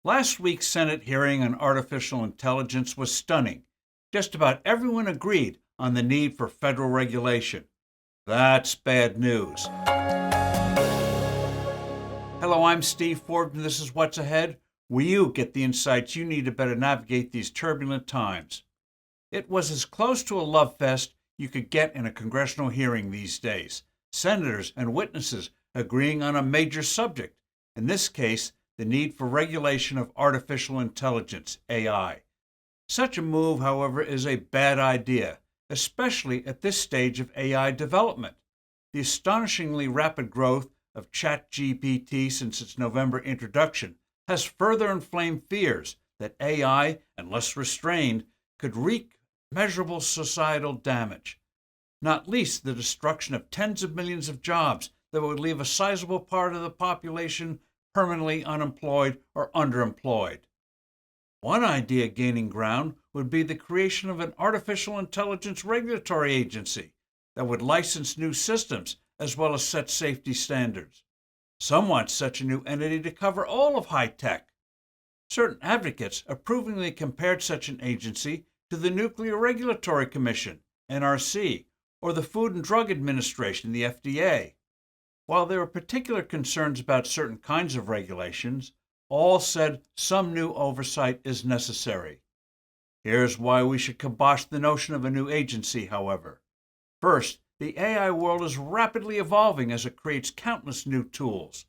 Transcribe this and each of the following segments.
Last week's Senate hearing on artificial intelligence was stunning. Just about everyone agreed on the need for federal regulation. That's bad news. Hello, I'm Steve Forbes, and this is What's Ahead, where you get the insights you need to better navigate these turbulent times. It was as close to a love fest you could get in a congressional hearing these days. Senators and witnesses agreeing on a major subject, in this case, the need for regulation of artificial intelligence, AI. Such a move, however, is a bad idea, especially at this stage of AI development. The astonishingly rapid growth of ChatGPT since its November introduction has further inflamed fears that AI, unless restrained, could wreak measurable societal damage, not least the destruction of tens of millions of jobs that would leave a sizable part of the population permanently unemployed or underemployed. One idea gaining ground would be the creation of an artificial intelligence regulatory agency that would license new systems as well as set safety standards. Some want such a new entity to cover all of high tech. Certain advocates approvingly compared such an agency to the Nuclear Regulatory Commission, NRC, or the Food and Drug Administration, the FDA. While there were particular concerns about certain kinds of regulations, all said some new oversight is necessary. Here's why we should kibosh the notion of a new agency, however. First, the AI world is rapidly evolving as it creates countless new tools.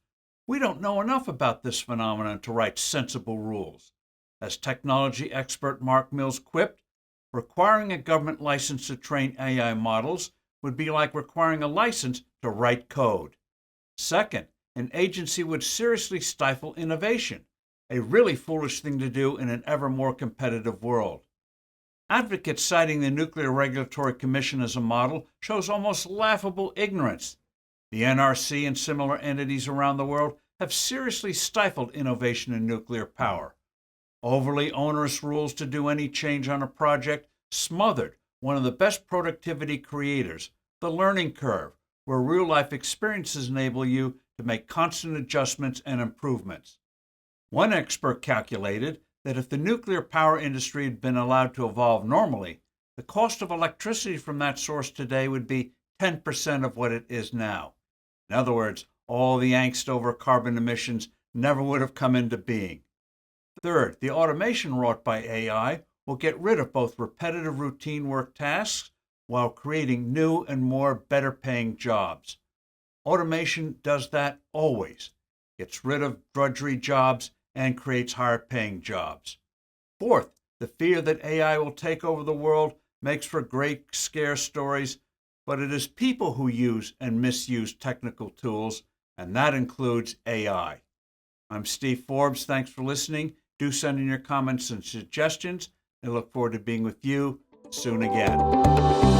We don't know enough about this phenomenon to write sensible rules. As technology expert Mark Mills quipped, requiring a government license to train AI models would be like requiring a license to write code. Second, an agency would seriously stifle innovation, a really foolish thing to do in an ever more competitive world. Advocates citing the Nuclear Regulatory Commission as a model shows almost laughable ignorance. The NRC and similar entities around the world have seriously stifled innovation in nuclear power. Overly onerous rules to do any change on a project smothered one of the best productivity creators, the learning curve, where real-life experiences enable you to make constant adjustments and improvements. One expert calculated that if the nuclear power industry had been allowed to evolve normally, the cost of electricity from that source today would be 10% of what it is now. In other words, all the angst over carbon emissions never would have come into being. Third, the automation wrought by AI will get rid of both repetitive routine work tasks while creating new and more better-paying jobs. Automation does that always. Gets rid of drudgery jobs and creates higher-paying jobs. Fourth, the fear that AI will take over the world makes for great scare stories, but it is people who use and misuse technical tools, and that includes AI. I'm Steve Forbes. Thanks for listening. Do send in your comments and suggestions. I look forward to being with you soon again.